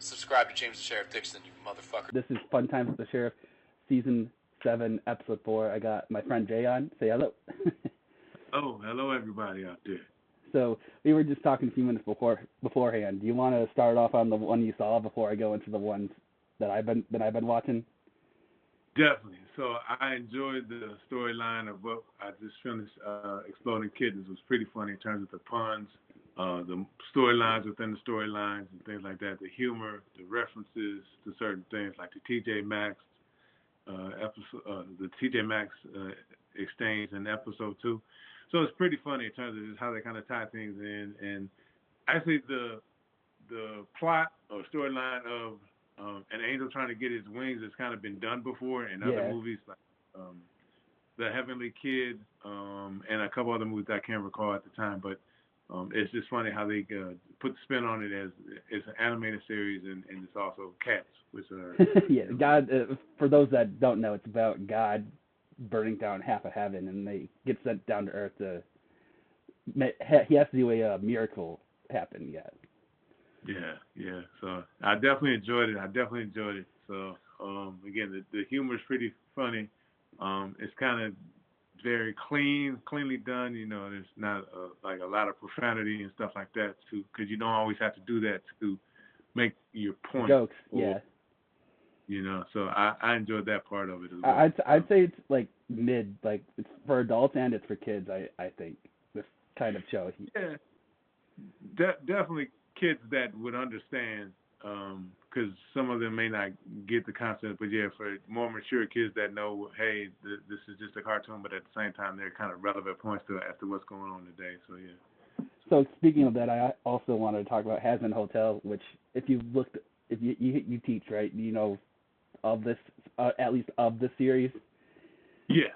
subscribe to James the Sheriff Dixon, you motherfucker. This is Fun Times with the Sheriff, Season 7, Episode 4. I got my friend Jay on. Say hello. Oh, hello everybody out there. So we were just talking a few minutes beforehand. Do you want to start off on the one you saw before I go into the ones that I've been watching? Definitely. So I enjoyed the storyline of what I just finished. Exploding Kittens was pretty funny in terms of the puns, the storylines within the storylines and things like that. The humor, the references to certain things like the TJ Maxx episode, the TJ Maxx exchange in episode 2. So it's pretty funny in terms of just how they kind of tie things in. And actually the plot or storyline of an angel trying to get his wings has kind of been done before in other movies, like The Heavenly Kid and a couple other movies that I can't recall at the time. But it's just funny how they put the spin on it as it's an animated series and it's also cats, which are... Yeah, God, for those that don't know, it's about God burning down half of heaven, and they get sent down to Earth to. He has to do a miracle happen. Yeah. So I definitely enjoyed it. So again, the humor is pretty funny. It's kind of very cleanly done. You know, there's not like a lot of profanity and stuff like that, too, because you don't always have to do that to make your point. Jokes, yeah. You know, so I enjoyed that part of it as well. I'd say it's like mid, like it's for adults and it's for kids. I think this kind of show. Yeah, definitely kids that would understand, because some of them may not get the concept. But yeah, for more mature kids that know, hey, this is just a cartoon, but at the same time, they're kind of relevant points as to what's going on today. So yeah. So speaking of that, I also wanted to talk about Hazbin Hotel, which if you teach, right, you know, of this, at least of the series. Yeah,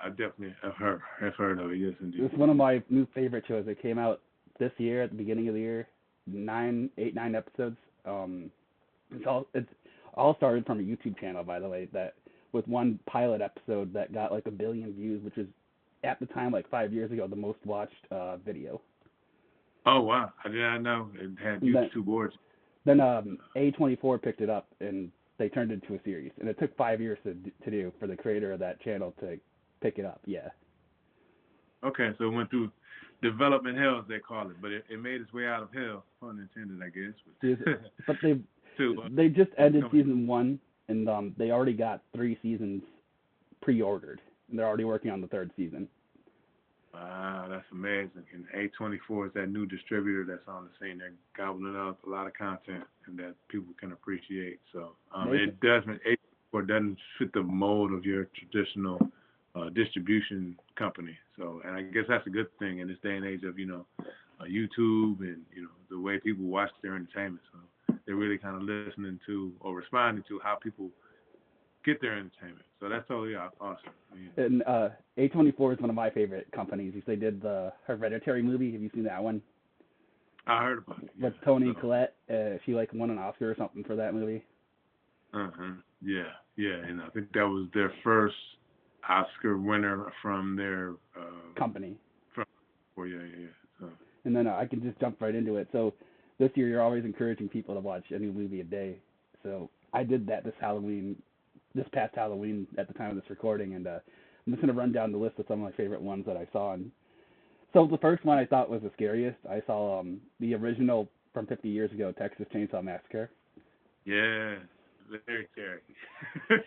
I definitely have heard of it. Yes, indeed. It's one of my new favorite shows. It came out this year at the beginning of the year, 9 episodes. It's all started from a YouTube channel, by the way, that with one pilot episode that got like 1 billion views, which was at the time, like 5 years ago, the most watched video. Oh wow! I did not know it had YouTube boards. Then A24 picked it up and they turned it into a series, and it took 5 years to do for the creator of that channel to pick it up. Yeah. Okay, so it went through development hell, as they call it, but it made its way out of hell, pun intended, I guess. But they just ended season 1, and they already got 3 seasons pre-ordered, and they're already working on the 3rd season. Wow, that's amazing. And A24 is that new distributor that's on the scene. They're gobbling up a lot of content and that people can appreciate. So A24 doesn't fit the mold of your traditional distribution company. So, and I guess that's a good thing in this day and age of, you know, YouTube and, you know, the way people watch their entertainment. So they're really kind of listening to or responding to how people get their entertainment. So that's totally awesome. Yeah. And A24 is one of my favorite companies. They did the Hereditary movie. Have you seen that one? I heard about it. With Toni Collette. She like won an Oscar or something for that movie. Yeah. And I think that was their first Oscar winner from their company. Yeah. So. And then I can just jump right into it. So this year you're always encouraging people to watch a new movie a day. So I did that this past Halloween at the time of this recording, and I'm just going to run down the list of some of my favorite ones that I saw. And so the first one I thought was the scariest. I saw the original from 50 years ago, Texas Chainsaw Massacre. Yeah, very scary.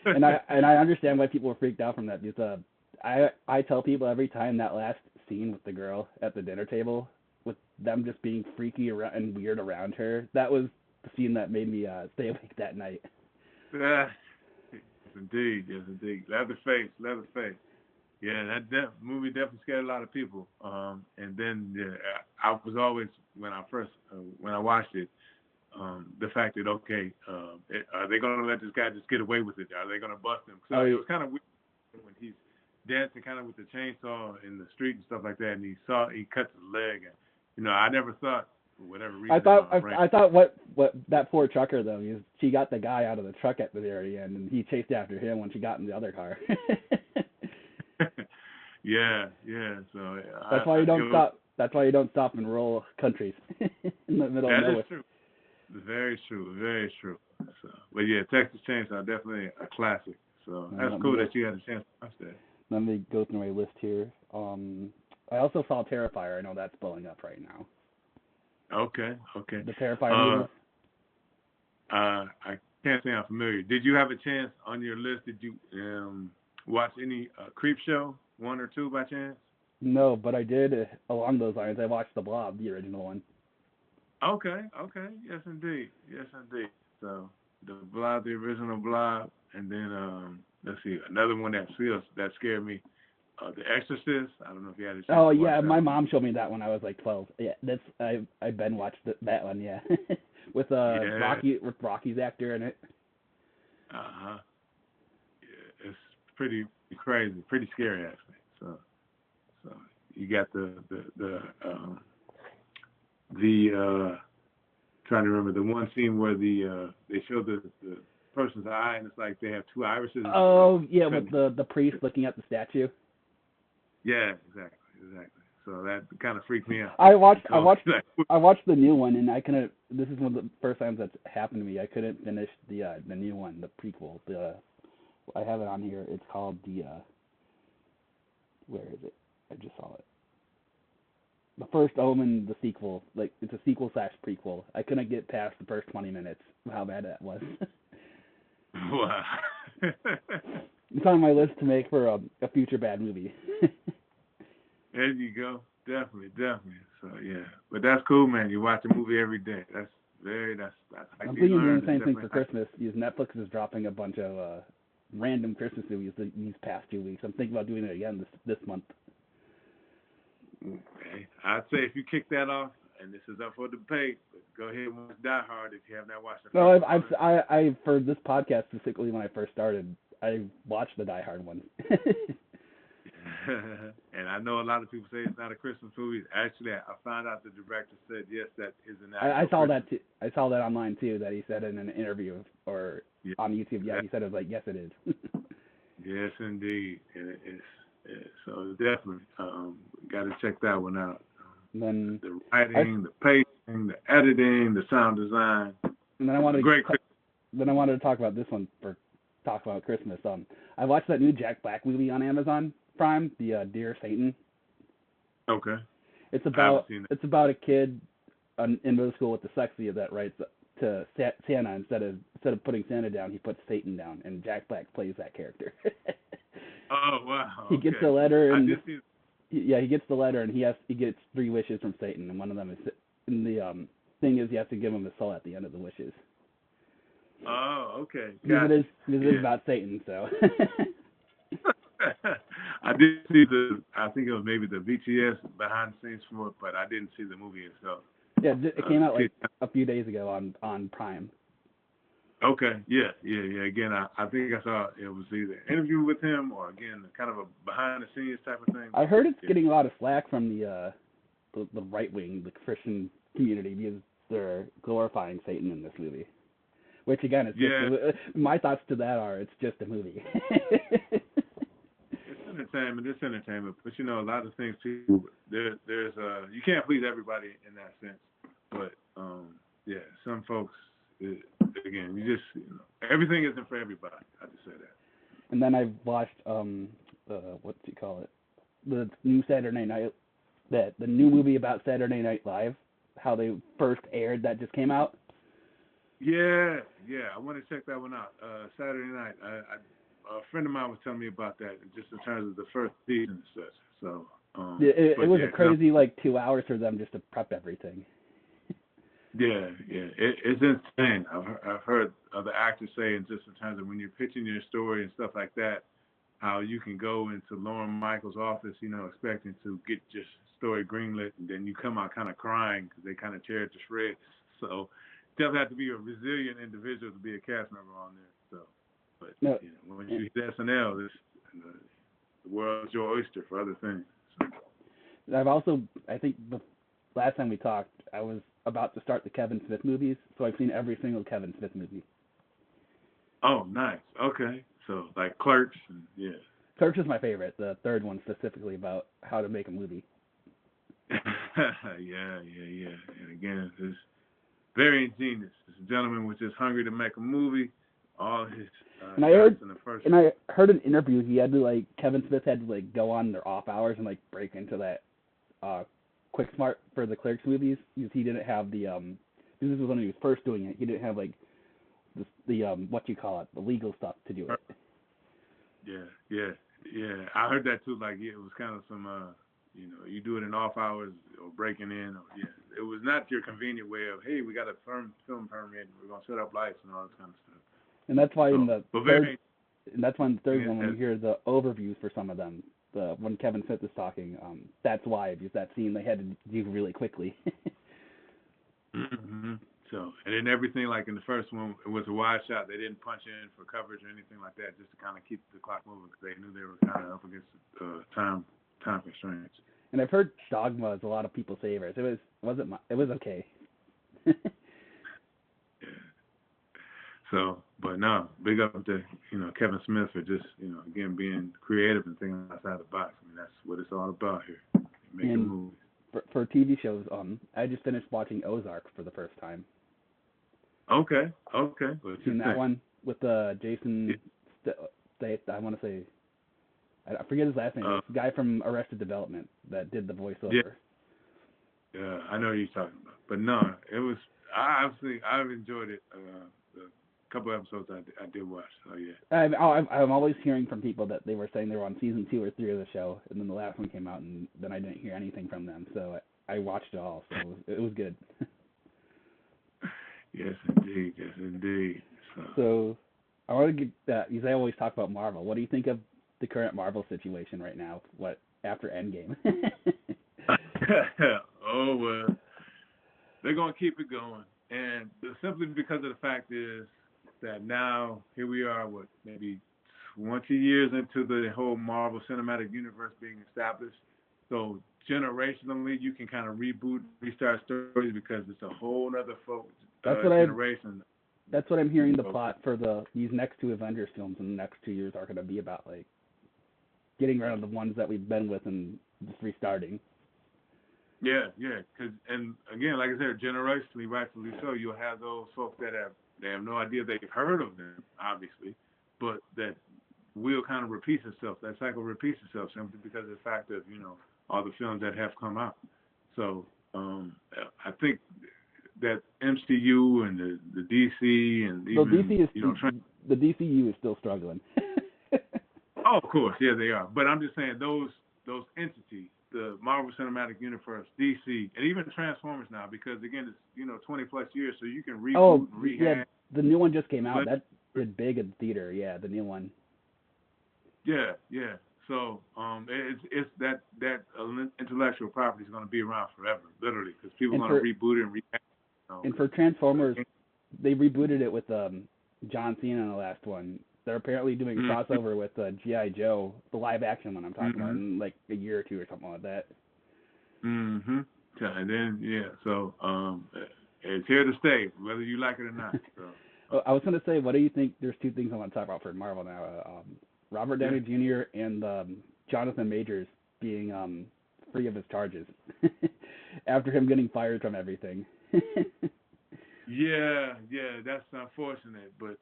and I understand why people were freaked out from that, because I tell people every time that last scene with the girl at the dinner table, with them just being freaky around and weird around her, that was the scene that made me stay awake that night. Yes, indeed. Leatherface. Yeah, that movie definitely scared a lot of people. And then I was always, when I watched it, the fact that, okay, are they going to let this guy just get away with it? Are they going to bust him? So it was kind of weird when he's dancing kind of with the chainsaw in the street and stuff like that, and he cuts his leg. And, you know, I never thought, for whatever reason. I thought what that poor trucker, though, she got the guy out of the truck at the very end, and he chased after him when she got in the other car. Yeah. So that's why you don't stop. That's why you don't stop in rural countries in the middle of nowhere. That is true. Very true, very true. So, but yeah, Texas Chainsaw definitely a classic. So that's Let me cool go, that you had a chance to watch that. let me go through my list here. I also saw Terrifier. I know that's blowing up right now. Okay, okay. The Terrifier movie. I can't say I'm familiar. Did you have a chance on your list? Did you watch any Creep Show 1 or 2 by chance? No, but I did along those lines. I watched The Blob, the original one. Okay, okay. Yes, indeed. Yes, indeed. So the Blob, the original Blob, and then let's see, another one that scared me. The Exorcist. I don't know if you had a chance. Oh to watch yeah, that my one. mom showed me that when I was like 12. Yeah, that's I Ben watched that one. Yeah, with Yeah. Rocky's actor in it. Uh-huh. Yeah, it's pretty crazy, pretty scary actually. So you got the trying to remember the one scene where they show the person's eye and it's like they have two irises. Oh yeah, with the priest looking at the statue. Yeah, exactly. So that kind of freaked me out. I watched the new one, and I couldn't. This is one of the first times that's happened to me. I couldn't finish the new one, the prequel. I have it on here. It's called where is it? I just saw it. The First Omen, the sequel. Like it's a sequel / prequel. I couldn't get past the first 20 minutes. How bad that was. Wow. It's on my list to make for a future bad movie. There you go. Definitely. So yeah, but that's cool, man. You watch a movie every day. That's I'm thinking of doing the same thing for Christmas. Netflix is dropping a bunch of random Christmas movies these past 2 weeks. I'm thinking about doing it again this month. Okay. I'd say if you kick that off, and this is up for debate, but go ahead and watch Die Hard if you have not watched it. No, I for this podcast specifically when I first started, I watched the Die Hard one. And I know a lot of people say it's not a Christmas movie. Actually, I found out the director said yes, that is an actual I saw Christmas. that too. I saw that online too. That he said in an interview or on YouTube. Yeah, he said it was like yes, it is. Yes, indeed. So definitely got to check that one out. And then the writing, the pacing, the editing, the sound design. And then I wanted to talk about this one talk about Christmas. I watched that new Jack Black movie on Amazon Prime, the Dear Satan. Okay. It's about a kid in middle school with dyslexia that writes to Santa instead of putting Santa down, he puts Satan down, and Jack Black plays that character. Oh wow! He gets a letter and he gets the letter and he gets 3 wishes from Satan, and one of them is the thing is you have to give him a soul at the end of the wishes. Oh, okay. Because it is about Satan, so. I did see I think it was maybe the VTS behind the scenes for it, but I didn't see the movie itself. Yeah, it came out like a few days ago on Prime. Okay, yeah. Again, I think I saw it was either an interview with him or again kind of a behind the scenes type of thing. I heard it's getting a lot of slack from the right wing, the Christian community, because they're glorifying Satan in this movie. Which again, it's just, my thoughts to that are it's just a movie. It's entertainment, but a lot of things too. There's you can't please everybody in that sense, but some folks. Again, you just everything isn't for everybody. I just say that. And then I've watched what do you call it? The new Saturday Night, the new movie about Saturday Night Live, how they first aired that just came out. Yeah, I want to check that one out. Saturday night. A friend of mine was telling me about that, just in terms of the first season and such. So it was a crazy 2 hours for them just to prep everything. Yeah, it's insane. I've heard other actors say, and just in terms of when you're pitching your story and stuff like that, how you can go into Lorne Michaels' office, expecting to get your story greenlit, and then you come out kind of crying because they kind of tear it to shreds. So definitely have to be a resilient individual to be a cast member on there. So, but when you hit SNL, the world's your oyster for other things. So. I've also, I think the last time we talked, I was about to start the Kevin Smith movies, so I've seen every single Kevin Smith movie. Oh, nice. Okay. So, like Clerks, and Clerks is my favorite, the third one specifically about how to make a movie. yeah. And again, very ingenious. This gentleman was just hungry to make a movie. All his And I heard an interview he had to Kevin Smith had to go on their off hours and break into that Quick Smart for the Clerks movies because he didn't have the this was when he was first doing it. He didn't have the what you call it, the legal stuff to do it. Yeah. I heard that too. It was kind of some you do it in off hours or breaking in. It was not your convenient way of, hey, we got a film permit, we're gonna set up lights and all this kind of stuff. And that's why in the third one, when you hear the overviews for some of them, when Kevin Smith is talking, that's why, because that scene they had to do really quickly. Mm-hmm. So, and then everything in the first one, it was a wide shot. They didn't punch in for coverage or anything like that, just to kind of keep the clock moving because they knew they were kind of up against time constraints. And I've heard Dogma is a lot of people's favorites. It was okay. So, but no, big up to Kevin Smith for just again being creative and thinking outside the box. I mean, that's what it's all about here. Making movies. For TV shows, I just finished watching Ozark for the first time. Okay. Seen that one with Jason? I want to say, I forget his last name. It's the guy from Arrested Development that did the voiceover. Yeah, I know what you're talking about. But no, it was. I've enjoyed it. Couple episodes I did watch, so yeah. I'm always hearing from people that they were saying they were on season 2 or 3 of the show, and then the last one came out, and then I didn't hear anything from them. So I watched it all, so it was good. Yes, indeed. So I want to get that because I always talk about Marvel. What do you think of the current Marvel situation right now? After Endgame? Oh well, they're gonna keep it going, and simply because of the fact is that now here we are, maybe 20 years into the whole Marvel Cinematic Universe being established. So generationally, you can kind of reboot, restart stories because it's a whole other generation. That's what I'm hearing. The plot for these next 2 Avengers films in the next 2 years are going to be about getting rid of the ones that we've been with and just restarting. Yeah. And again, like I said, generationally, rightfully so, you'll have those folks that have no idea they've heard of them, obviously, but that will kind of repeat itself. That cycle repeats itself simply because of the fact of, all the films that have come out. So I think that MCU and the DC and even, the DCU is still struggling. Oh, of course. Yeah, they are. But I'm just saying those entities, the Marvel Cinematic Universe, DC, and even Transformers now, because again, it's 20 plus years, so you can reboot and rehash. Yeah, the new one just came out. That did big in theater. Yeah, the new one. Yeah. So it's that intellectual property is going to be around forever, literally, because people are going to reboot it and rehash. And for Transformers, they rebooted it with John Cena in the last one. They're apparently doing a crossover with G.I. Joe, the live action one I'm talking about, in a year or 2 or something like that. Mm-hmm. And then, so it's here to stay, whether you like it or not. So. I was going to say, what do you think? There's 2 things I want to talk about for Marvel now. Robert Downey Jr. and Jonathan Majors being free of his charges after him getting fired from everything. Yeah, that's unfortunate, but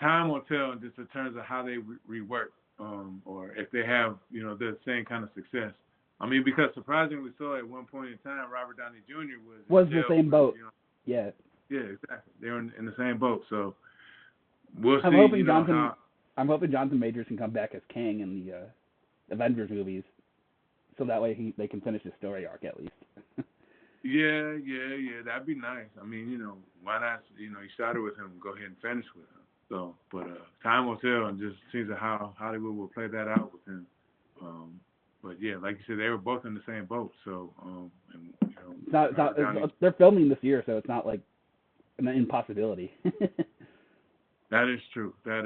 time will tell just in terms of how they rework, or if they have, the same kind of success. Because surprisingly so, at one point in time, Robert Downey Jr. was the same boat. Yeah. Yeah, exactly. They were in the same boat, so we'll see. I'm hoping Jonathan Majors can come back as Kang in the Avengers movies, so that way they can finish his story arc at least. Yeah, that'd be nice. Why not? You started with him, go ahead and finish with him. So, but time will tell, and just seems how Hollywood will play that out with him. But yeah, like you said, they were both in the same boat. So, they're filming this year, so it's not like an impossibility. That is true. So,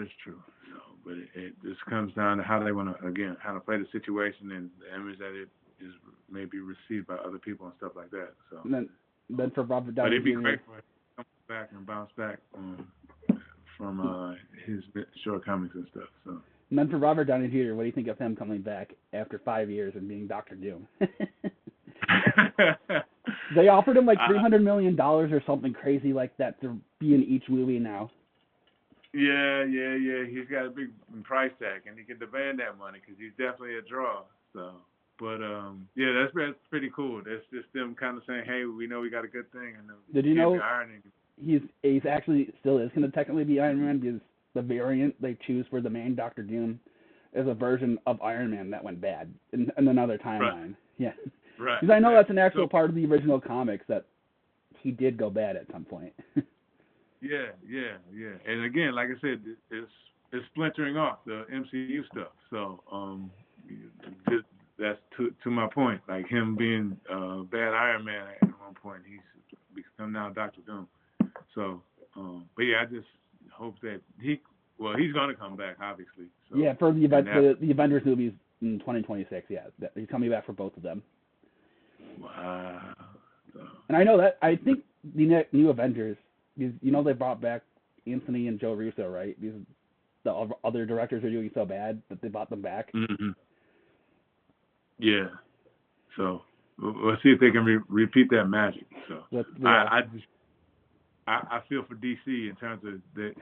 but it just comes down to how they want to, how to play the situation and the image that it is maybe received by other people and stuff like that. So, and then for Robert Downey Jr. But it'd be great for him to come back and bounce back from his shortcomings and stuff. So. And then for Robert Downey Jr., what do you think of him coming back after 5 years and being Dr. Doom? They offered him like $300 million or something crazy like that to be in each movie now. Yeah. He's got a big price tag, and he can demand that money because he's definitely a draw. So, but yeah, that's pretty cool. That's just them kind of saying, hey, we know we got a good thing, and did you know ironing. he's actually still is going to technically be Iron Man because the variant they choose for the main Doctor Doom is a version of Iron Man that went bad in another timeline. Right. Yeah. Right. Because I know that's an actual part of the original comics that he did go bad at some point. Yeah. And again, like I said, it's splintering off the MCU stuff. So that's to my point. Like him being bad Iron Man at one point, he's become now Doctor Doom. So, but yeah, I just hope that he's going to come back, obviously. So, yeah, for the Avengers movies in 2026. Yeah, he's coming back for both of them. Wow. And I know that I think the new Avengers, they brought back Anthony and Joe Russo, right? The other directors are doing so bad that they brought them back. Mm-hmm. Yeah. So let's see if they can repeat that magic. So I feel for DC in terms of they're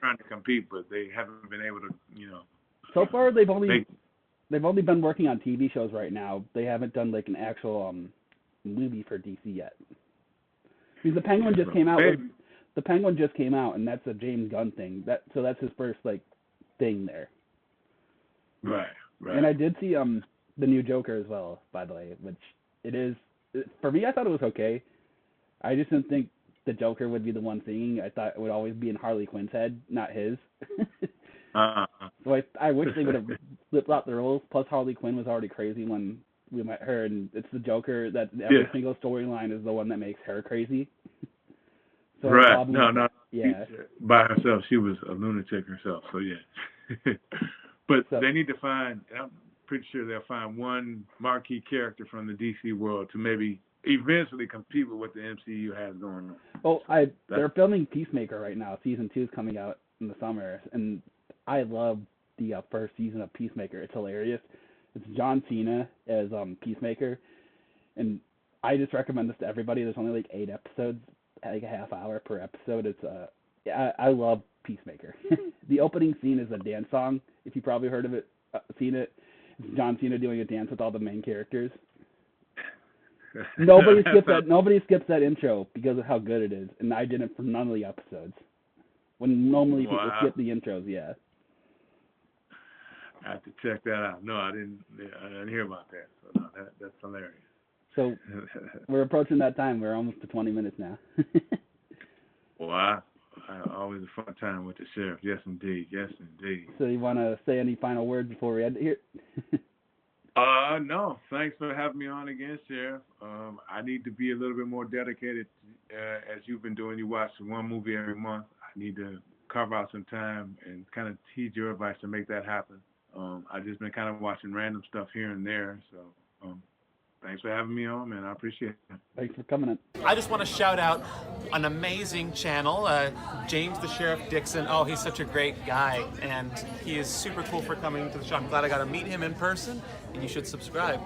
trying to compete, but they haven't been able to. So far, they've only been working on TV shows right now. They haven't done like an actual movie for DC yet. Because the Penguin just came out. The Penguin just came out, and that's a James Gunn thing. So that's his first thing there. Right. And I did see the new Joker as well, by the way, which it is for me. I thought it was okay. I just didn't think the Joker would be the one singing. I thought it would always be in Harley Quinn's head, not his. So I wish they would have flipped out the roles. Plus, Harley Quinn was already crazy when we met her, and it's the Joker that every single storyline is the one that makes her crazy. So right. No. Yeah. By herself, she was a lunatic herself. So yeah. But they need to find. I'm pretty sure they'll find one marquee character from the DC world to maybe eventually compete with what the MCU has going on. Well, they're filming Peacemaker right now. Season 2 is coming out in the summer, and I love the first season of Peacemaker. It's hilarious. It's John Cena as Peacemaker, and I just recommend this to everybody. There's only 8 episodes, a half hour per episode. It's I love Peacemaker. The opening scene is a dance song. If you probably heard of it, seen it, it's John Cena doing a dance with all the main characters. Nobody skips that intro because of how good it is, and I didn't for none of the episodes. When normally people skip the intros, yeah. I have to check that out. No, I didn't hear about that. So no, that's hilarious. So we're approaching that time. We're almost to 20 minutes now. Well, always a fun time with the sheriff. Yes, indeed. So you want to say any final words before we end it here? No. Thanks for having me on again, Sheriff. I need to be a little bit more dedicated as you've been doing. You watch one movie every month. I need to carve out some time and kind of heed your advice to make that happen. I've just been kind of watching random stuff here and there. So thanks for having me on, man. I appreciate it. Thanks for coming in. I just want to shout out an amazing channel, James the Sheriff Dixon. Oh, he's such a great guy, and he is super cool for coming to the show. I'm glad I got to meet him in person, and you should subscribe.